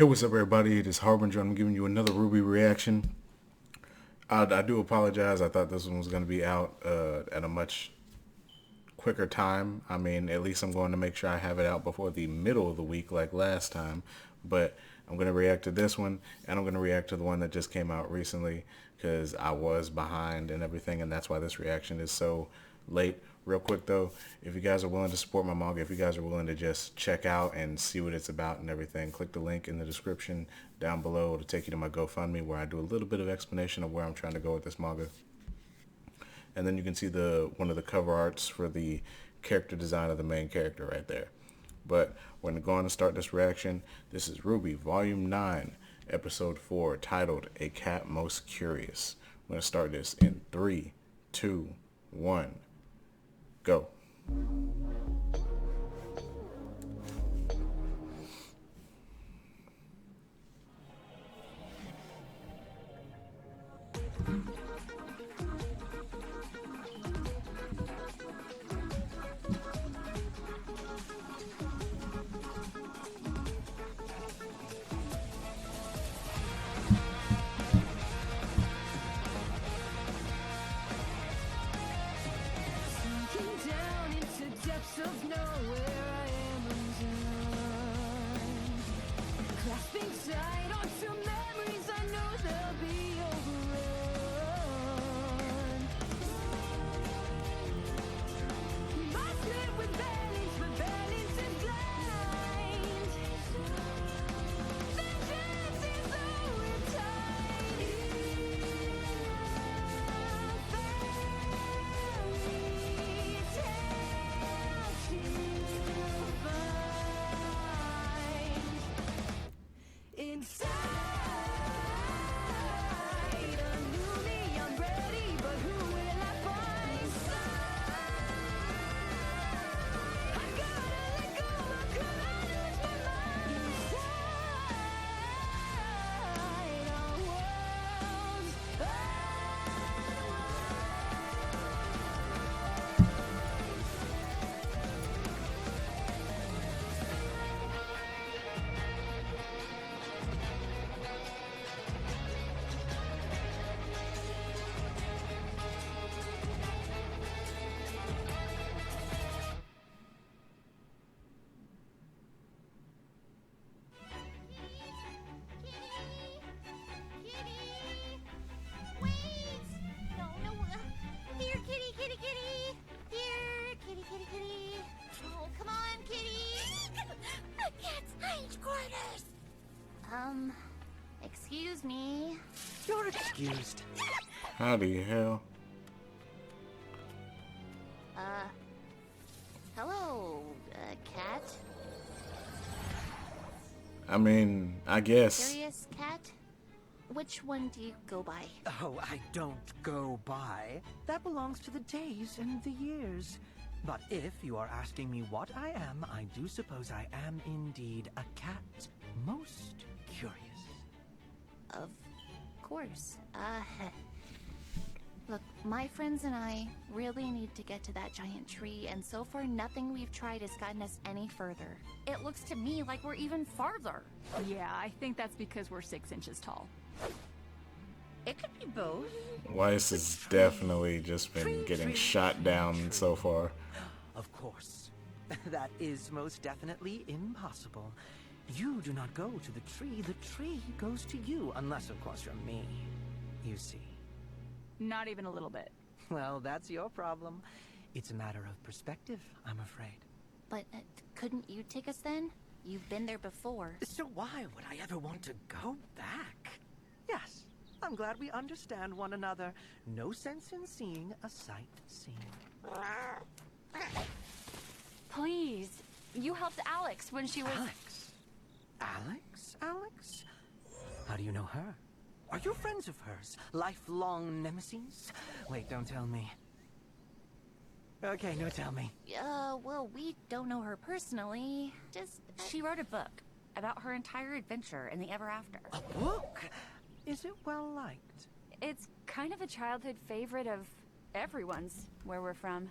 Hey, what's up, everybody? It is Harbinger. I'm giving you another Ruby reaction. I do apologize. I thought this one was going to be out at a much quicker time. I mean, at least I'm going to make sure I have it out before the middle of the week like last time. But I'm going to react to this one, and I'm going to react to the one that just came out recently because I was behind and everything, and that's why this reaction is so late. Real quick though, if you guys are willing to support my manga, if you guys are willing to just check out and see what it's about and everything, click the link in the description down below to take you to my GoFundMe where I do a little bit of explanation of where I'm trying to go with this manga. And then you can see one of the cover arts for the character design of the main character right there. But we're going to go on and start this reaction. This is Rwby, Volume 9, Episode 4, titled A Cat Most Curious. I'm going to start this in 3, 2, 1, go. Of nowhere I am undone, clasping tight onto memories I know they'll be overrun. Must live with balance, but balance is blind. Vengeance is all we're tied in. Inside a new me, I'm ready, but who will I find? I gotta let go, how could I lose my mind? Inside our worlds. Excuse me. You're excused. Howdy hell. Hello, cat? I mean, I guess. Curious cat? Which one do you go by? Oh, I don't go by. That belongs to the days and the years. But if you are asking me what I am, I do suppose I am indeed a cat. Most curious. Of course. Look, my friends and I really need to get to that giant tree, and so far nothing we've tried has gotten us any further. It looks to me like we're even farther. Yeah, I think that's because we're 6 inches tall. It could be both. Weiss has definitely just been getting shot down so far. Of course. That is most definitely impossible. You do not go to the tree goes to you, unless of course you're me. You see. Not even a little bit. Well, that's your problem. It's a matter of perspective, I'm afraid. But couldn't you take us then? You've been there before. So why would I ever want to go back? Yes, I'm glad we understand one another. No sense in seeing a sight seen. Please. You helped Alex when she was... Alex? How do you know her? Are you friends of hers? Lifelong nemesis? Wait, don't tell me. Okay, no, tell me. Well, we don't know her personally. Just, She wrote a book about her entire adventure in the ever after. A book? Is it well liked? It's kind of a childhood favorite of everyone's, where we're from.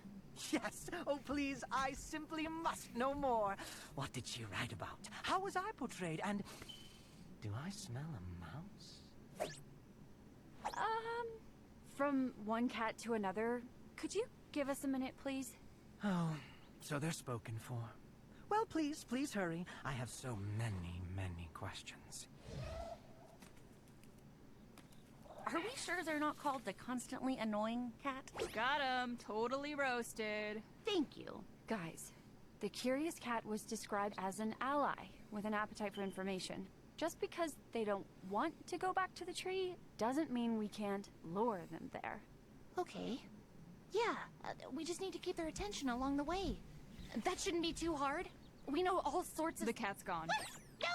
Yes! Oh, please, I simply must know more. What did she write about? How was I portrayed? And Do I smell a mouse? From one cat to another, could you give us a minute, please? Oh, so they're spoken for. Well, please hurry. I have so many questions. Are we sure they're not called the constantly annoying cat? Got him. Totally roasted. Thank you. Guys, the curious cat was described as an ally with an appetite for information. Just because they don't want to go back to the tree doesn't mean we can't lure them there. Okay. Yeah, we just need to keep their attention along the way. That shouldn't be too hard. We know all sorts of... The cat's gone. No!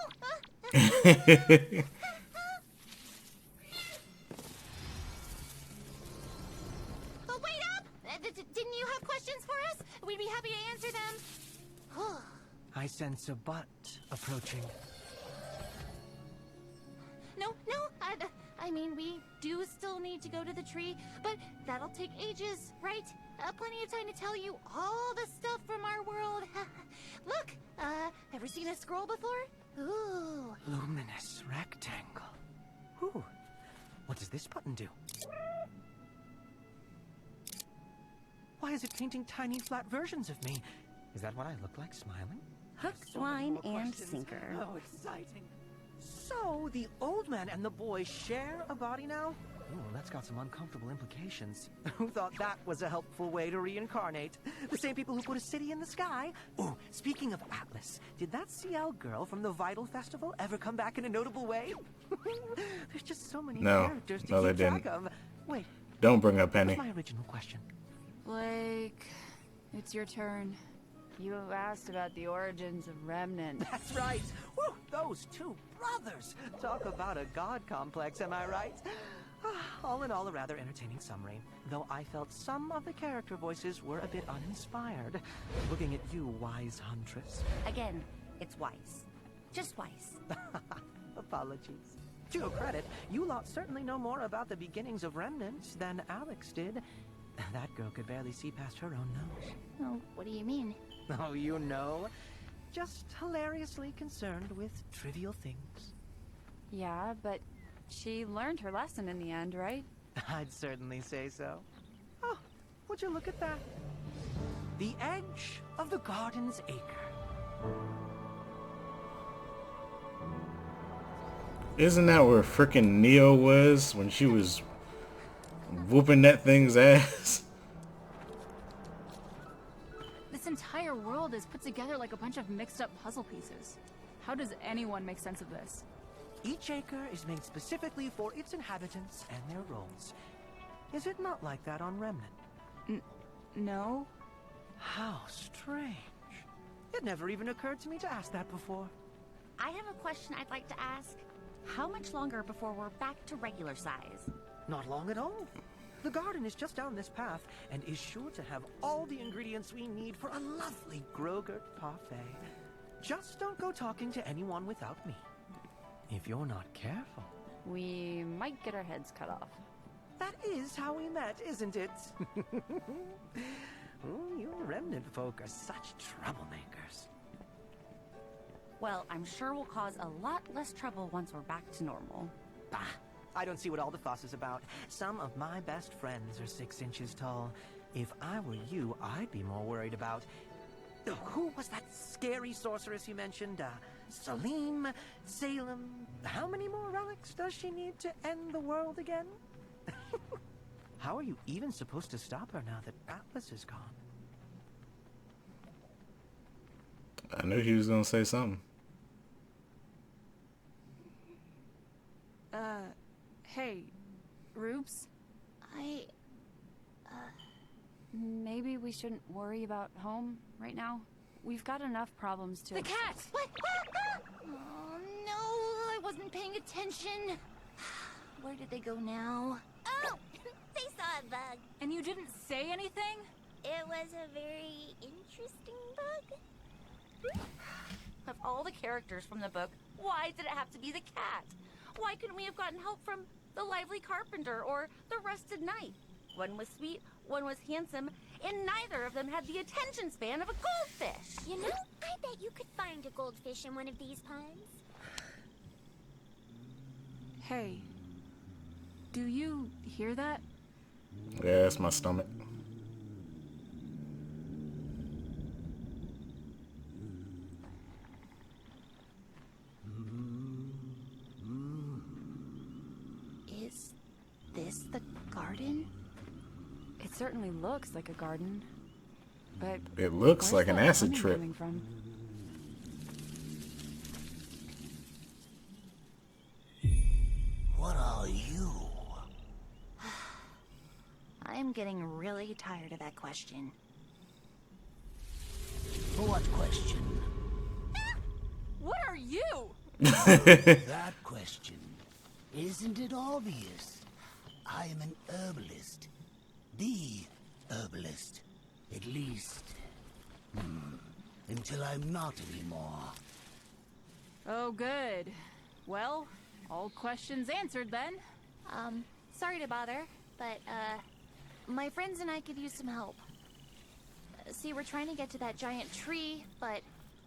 Oh, wait up! Didn't you have questions for us? We'd be happy to answer them. I sense a butt approaching. No, I mean, we do still need to go to the tree, but that'll take ages, right? Plenty of time to tell you all the stuff from our world. Look, ever seen a scroll before? Ooh. Luminous rectangle. Ooh. What does this button do? Why is it painting tiny flat versions of me? Is that what I look like smiling? Hook, So many line, more and questions. sinker. Oh, exciting. So, the old man and the boy share a body now? Ooh, that's got some uncomfortable implications. Who thought that was a helpful way to reincarnate? The same people who put a city in the sky? Ooh, speaking of Atlas, did that CL girl from the Vital Festival ever come back in a notable way? There's just so many characters to they keep track didn't. of. Wait, Don't bring up Penny. what's my original question? Blake, it's your turn. You asked about the origins of Remnant. That's right. Woo, those two brothers. Talk about a god complex, am I right? All in all, a rather entertaining summary. Though I felt some of the character voices were a bit uninspired. Looking at you, wise huntress. Again, it's wise. Just wise. Apologies. To your credit, you lot certainly know more about the beginnings of Remnant than Alex did. That girl could barely see past her own nose. Oh, what do you mean? Oh, you know. Just hilariously concerned with trivial things. Yeah, but she learned her lesson in the end, right? I'd certainly say so. Oh, would you look at that? The edge of the garden's acre. Isn't that where frickin' Neo was when she was whooping that thing's ass? This entire world is put together like a bunch of mixed up puzzle pieces. How does anyone make sense of this? Each acre is made specifically for its inhabitants and their roles. Is it not like that on Remnant? No? How strange. It never even occurred to me to ask that before. I have a question I'd like to ask. How much longer before we're back to regular size? Not long at all. The garden is just down this path and is sure to have all the ingredients we need for a lovely Grogurt parfait. Just don't go talking to anyone without me. If you're not careful. We might get our heads cut off. That is how we met, isn't it? Ooh, you Remnant folk are such troublemakers. Well, I'm sure we'll cause a lot less trouble once we're back to normal. Bah! I don't see what all the fuss is about. Some of my best friends are 6 inches tall. If I were you, I'd be more worried about... Who was that scary sorceress you mentioned? Salim? Salem? How many more relics does she need to end the world again? How are you even supposed to stop her now that Atlas is gone? I knew he was gonna say something. Hey, Rubes? Maybe we shouldn't worry about home right now. We've got enough problems to... The cat! What? Oh, no, I wasn't paying attention. Where did they go now? Oh, they saw a bug. And you didn't say anything? It was a very interesting bug. Of all the characters from the book, why did it have to be the cat? Why couldn't we have gotten help from the lively carpenter or the rusted knight? One was sweet, one was handsome, and neither of them had the attention span of a goldfish. You know, I bet you could find a goldfish in one of these ponds. Hey, do you hear that? Yeah, that's my stomach. Is this the garden? It certainly looks like a garden, but It looks where's like an that acid humming trip. coming from? What are you? I'm getting really tired of that question. What question? What are you? That question. Isn't it obvious? I am an herbalist. The herbalist. At least. Until I'm not anymore. Oh, good. Well, all questions answered then. Sorry to bother, but, my friends and I could use some help. See, we're trying to get to that giant tree, but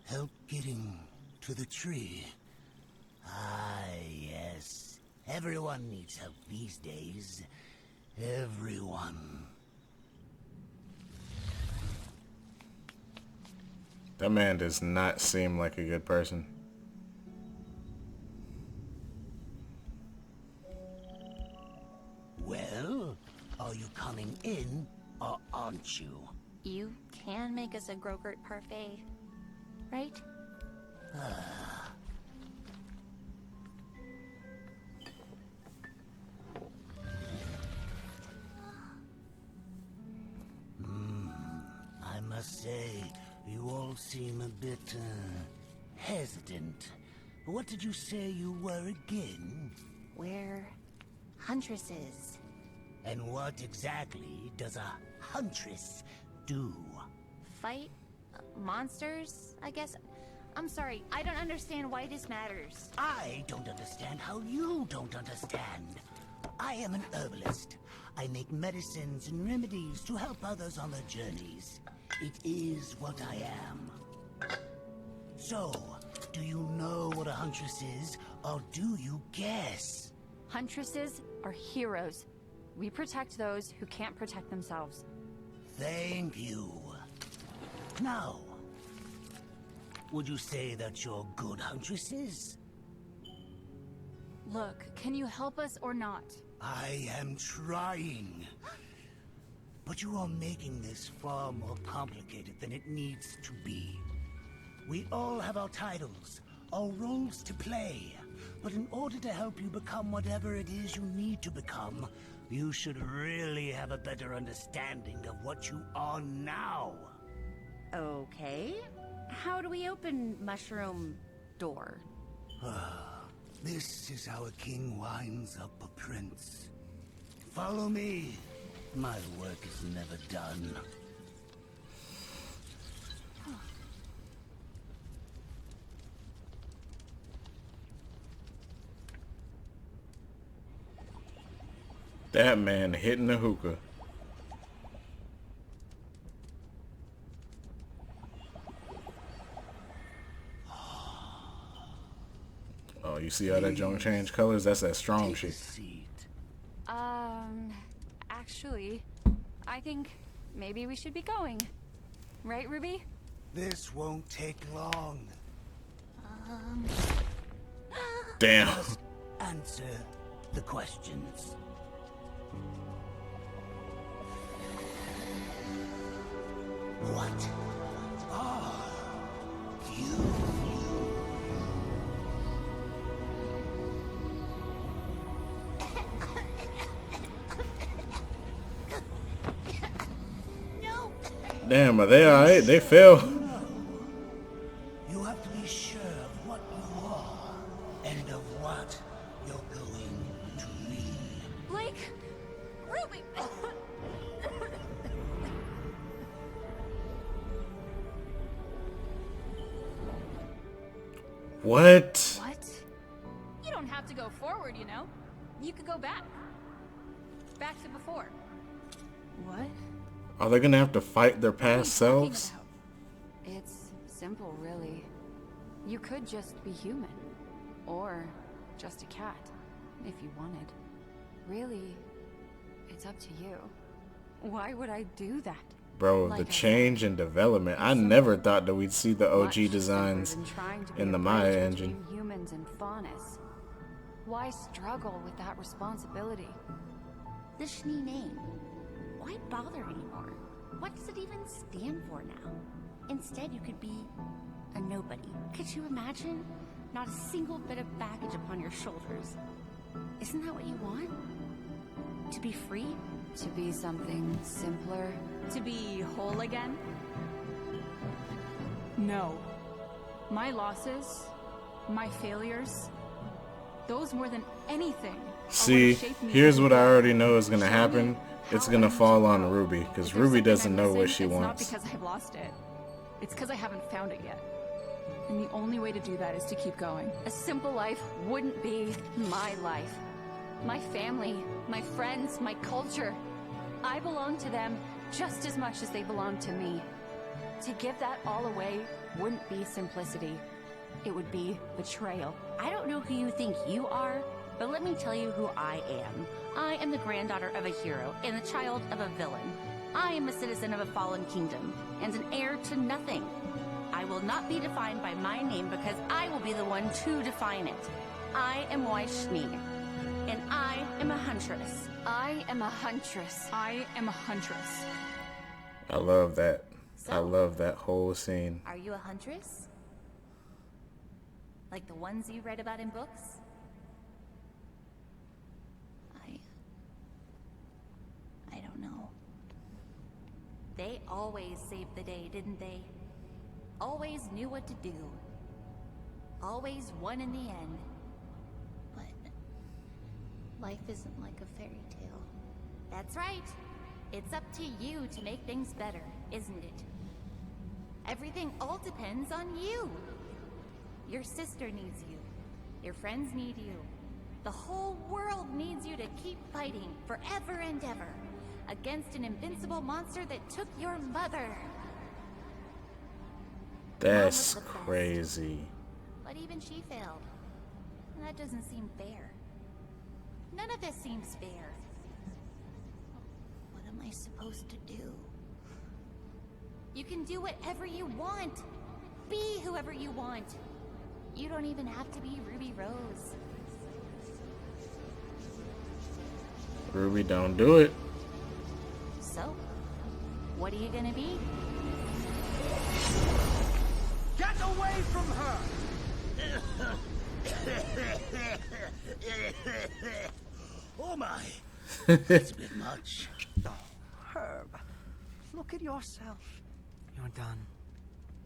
Help getting to the tree. Ah, yes. Everyone needs help these days. Everyone. That man does not seem like a good person. Well, are you coming in or aren't you? you can make us a Grogurt parfait, right? I must say, you all seem a bit, hesitant. What did you say you were again? We're huntresses. And what exactly does a huntress do? Fight monsters, I guess. I'm sorry, I don't understand why this matters. I don't understand how you don't understand. I am an herbalist. I make medicines and remedies to help others on their journeys. It is what I am. So, do you know what a huntress is, or do you guess? Huntresses are heroes. We protect those who can't protect themselves. Thank you. Now, would you say that you're good huntresses? Look, can you help us or not? I am trying. But you are making this far more complicated than it needs to be. We all have our titles, our roles to play. But in order to help you become whatever it is you need to become, you should really have a better understanding of what you are now. Okay. How do we open mushroom door? This is how a king winds up a prince. Follow me. My work is never done. That man hitting the hookah. Oh, you see how that junk changed colors? That's that strong Take a shit. seat. Actually, I think maybe we should be going. Right, Ruby? This won't take long. Damn. Just answer the questions. What are you? No! Damn, are they alright? They fell. You have to be sure of what you are and of what you're going to be. Blake! Ruby! What? What? You don't have to go forward, you know. You could go back. Back to before. What? Are they gonna have to fight their What are you past talking selves? about? It's simple, really. You could just be human. Or just a cat. if you wanted. Really, it's up to you. Why would I do that? Bro, Like the I change said, and development. I it's never simple. thought that we'd see the OG Much simpler designs than trying to be in a the Maya bridge engine. between humans and faunus. Why struggle with that responsibility? The Schnee name. Why bother anymore? What does it even stand for now? Instead, you could be a nobody. Could you imagine? Not a single bit of baggage upon your shoulders. Isn't that what you want? To be free? To be something simpler? To be whole again? No. My losses, my failures, those more than anything are what See, have shaped me here's into what who I I already am. know is gonna Show happen. me It's how gonna I need fall to on grow. Ruby, because If there's Ruby something doesn't I'm know what missing, she it's wants. not because I've lost it. It's because I haven't found it yet. And the only way to do that is to keep going. A simple life wouldn't be my life. My family, my friends, my culture. I belong to them just as much as they belong to me. To give that all away wouldn't be simplicity. It would be betrayal. I don't know who you think you are, but let me tell you who I am. I am the granddaughter of a hero and the child of a villain. I am a citizen of a fallen kingdom and an heir to nothing. I will not be defined by my name because I will be the one to define it. I am Schnee, and I am a huntress. I am a huntress. I am a huntress. I love that. I So? love that whole scene. Are you a huntress? Like the ones you read about in books? I don't know. They always saved the day, didn't they? Always knew what to do. Always won in the end. But life isn't like a fairy tale. That's right. It's up to you to make things better, isn't it? Everything all depends on you. Your sister needs you. Your friends need you. The whole world needs you to keep fighting forever and ever against an invincible monster that took your mother. That's Mom was the best. crazy. But even she failed. And that doesn't seem fair. None of this seems fair. What am I supposed to do? You can do whatever you want. Be whoever you want. You don't even have to be Ruby Rose. Ruby, don't do it. So, what are you gonna be? Get away from her! Oh my, that's a bit much. Oh, Herb, look at yourself. You're done.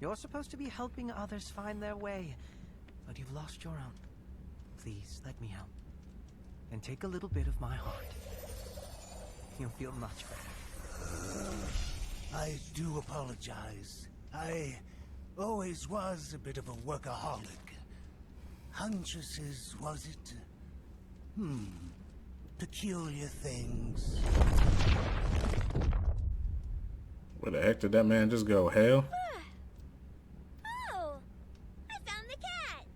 You're supposed to be helping others find their way, but you've lost your own. Please, let me help. And take a little bit of my heart. You'll feel much better. I do apologize. I always was a bit of a workaholic. Huntresses, was it? Peculiar things. Where the heck did that man just go? Hell? Oh, I found the cat.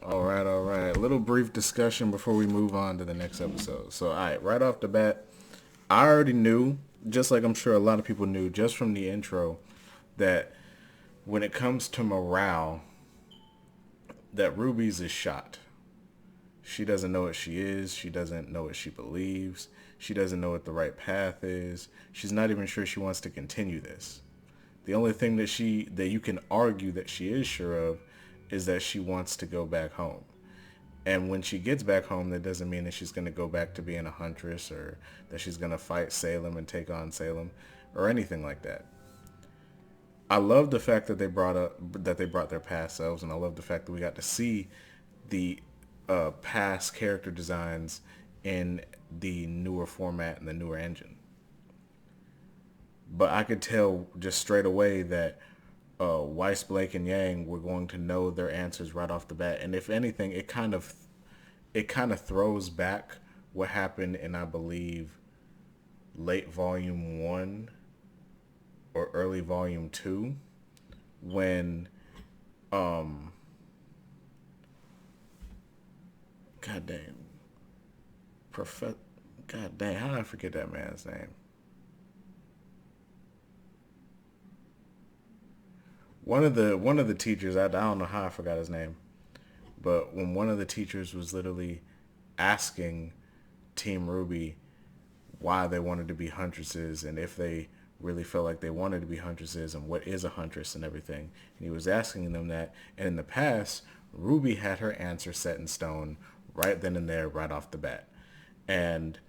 All right. A little brief discussion before we move on to the next episode. So, all right, right off the bat, I already knew, just like I'm sure a lot of people knew just from the intro, that when it comes to morale, that Ruby's is shot. She doesn't know what she is. She doesn't know what she believes. She doesn't know what the right path is. She's not even sure she wants to continue this. The only thing that you can argue that she is sure of is that she wants to go back home. And when she gets back home, that doesn't mean that she's going to go back to being a huntress or that she's going to fight Salem and take on Salem or anything like that. I love the fact that they brought their past selves, and I love the fact that we got to see the past character designs in the newer format and the newer engine. But I could tell just straight away that Weiss, Blake, and Yang were going to know their answers right off the bat. And if anything, it kind of throws back what happened in, I believe, late volume 1 or early volume 2, when God dang. God dang, how did I forget that man's name? One of the teachers, I don't know how I forgot his name, but when one of the teachers was literally asking Team Rwby why they wanted to be huntresses and if they really felt like they wanted to be huntresses and what is a huntress and everything. And he was asking them that. And in the past, Rwby had her answer set in stone right then and there, right off the bat. And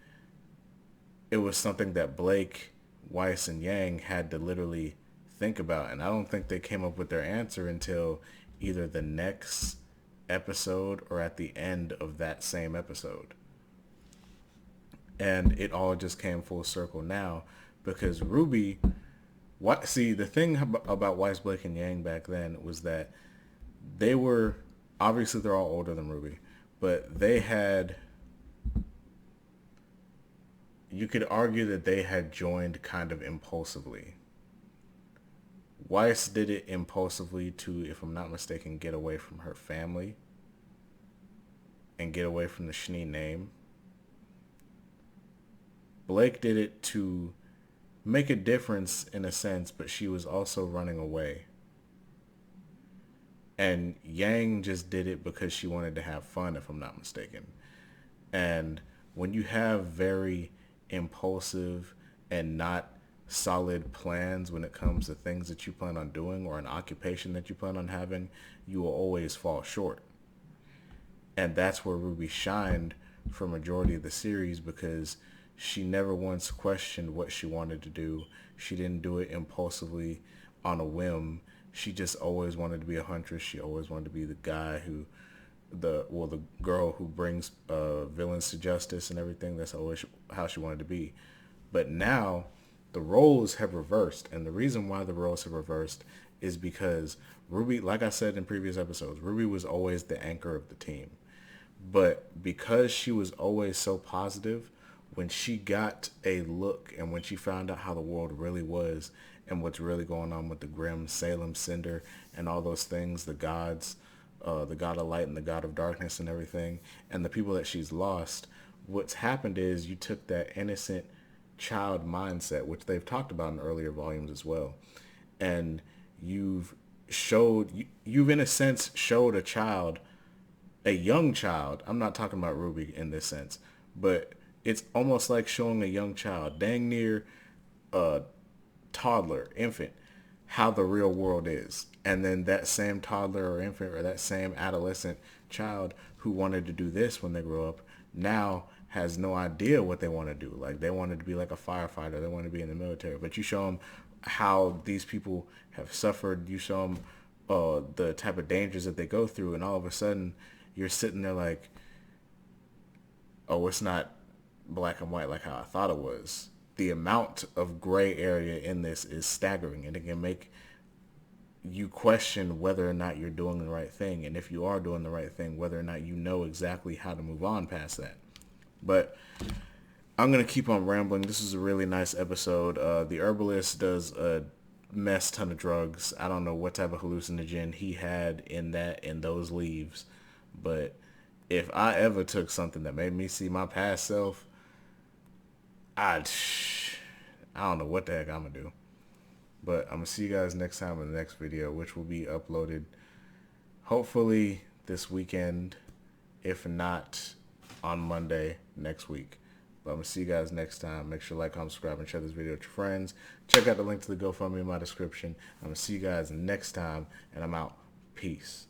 it was something that Blake, Weiss, and Yang had to literally think about. And I don't think they came up with their answer until either the next episode or at the end of that same episode. And it all just came full circle now because Rwby, the thing about Weiss, Blake, and Yang back then was that they were, obviously they're all older than Rwby, but they had, you could argue that they had joined kind of impulsively. Weiss did it impulsively to, if I'm not mistaken, get away from her family and get away from the Schnee name. Blake did it to make a difference in a sense, but she was also running away. And Yang just did it because she wanted to have fun, if I'm not mistaken. And when you have very impulsive and not solid plans when it comes to things that you plan on doing or an occupation that you plan on having, you will always fall short. And that's where Rwby shined for majority of the series, because she never once questioned what she wanted to do. She didn't do it impulsively on a whim. She just always wanted to be a huntress. She always wanted to be the guy who, the girl who brings villains to justice and everything. That's always how she wanted to be. But now the roles have reversed. And the reason why the roles have reversed is because Rwby, like I said in previous episodes, Rwby was always the anchor of the team. But because she was always so positive, when she got a look and when she found out how the world really was and what's really going on with the Grimm, Salem, Cinder, and all those things, the gods, the god of light and the god of darkness and everything, and the people that she's lost, what's happened is you took that innocent child mindset, which they've talked about in earlier volumes as well, and you've in a sense showed a young child. I'm not talking about Rwby in this sense, but it's almost like showing a young child, dang near a toddler, infant, how the real world is. And then that same toddler or infant or that same adolescent child who wanted to do this when they grow up now has no idea what they want to do. Like, they wanted to be like a firefighter. They want to be in the military. But you show them how these people have suffered. You show them the type of dangers that they go through. And all of a sudden, you're sitting there like, oh, it's not black and white like how I thought it was. The amount of gray area in this is staggering, and it can make you question whether or not you're doing the right thing, and if you are doing the right thing, whether or not you know exactly how to move on past that. But I'm going to keep on rambling. This is a really nice episode. The herbalist does a mess ton of drugs. I don't know what type of hallucinogen he had in those leaves, but if I ever took something that made me see my past self, I don't know what the heck I'm going to do. But I'm going to see you guys next time in the next video, which will be uploaded hopefully this weekend, if not on Monday next week. But I'm going to see you guys next time. Make sure to like, comment, subscribe, and share this video with your friends. Check out the link to the GoFundMe in my description. I'm going to see you guys next time, and I'm out. Peace.